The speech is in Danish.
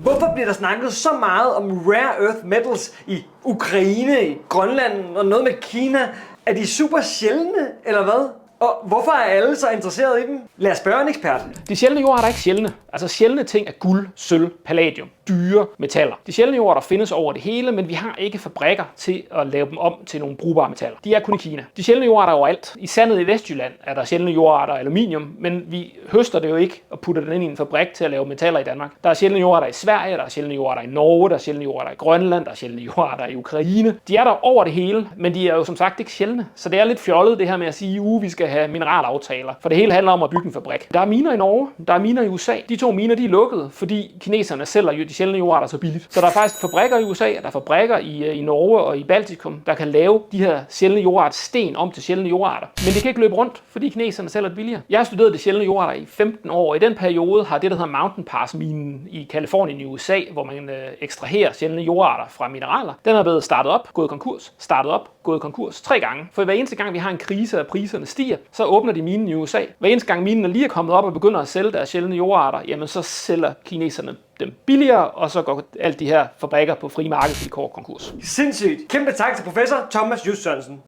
Hvorfor bliver der snakket så meget om rare earth metals i Ukraine, i Grønland og noget med Kina? Er de super sjældne, eller hvad? Og hvorfor er alle så interesserede i dem? Lad os spørge en ekspert. De sjældne jordarter er ikke sjældne. Altså sjældne ting er guld, sølv, palladium, dyre metaller. De sjældne jordarter findes over det hele, men vi har ikke fabrikker til at lave dem om til nogle brugbare metaller. De er kun i Kina. De sjældne jordarter er overalt. I Sandet i Vestjylland er der sjældne jordarter aluminium, men vi høster det jo ikke og putter det ind i en fabrik til at lave metaller i Danmark. Der er sjældne jordarter i Sverige, der er sjældne jordarter i Norge, der er sjældne jordarter i Grønland, der er sjældne jordarter i Ukraine. De er der over det hele, men de er jo som sagt ikke sjældne. Så det er lidt fjollet det her med at sige, vi skal have mineralaftaler. For det hele handler om at bygge en fabrik. Der er miner i Norge, der er miner i USA. De to miner, de er lukkede, fordi kineserne sælger jo de sjældne jordarter så billigt. Så der er faktisk fabrikker i USA, der er fabrikker i Norge og i Baltikum, der kan lave de her sjældne jordarter sten om til sjældne jordarter. Men det kan ikke løbe rundt, fordi kineserne sælger det billigere. Jeg har studeret det sjældne jordarter i 15 år, og i den periode har det, der hedder Mountain Pass-minen i Californien i USA, hvor man ekstraherer sjældne jordarter fra mineraler, den er blevet startet op, gået konkurs, startet op, gået konkurs 3 gange. For hver eneste gang, vi har en krise, og priserne stiger, så åbner de minen i USA. Hver eneste gang minen lige er kommet op og begynder at sælge deres sjældne jordarter, jamen så sælger kineserne dem billigere, og så går alle de her fabrikker på frie markedsvilkår konkurs. Sindssygt. Kæmpe tak til professor Thomas Just Sørensen.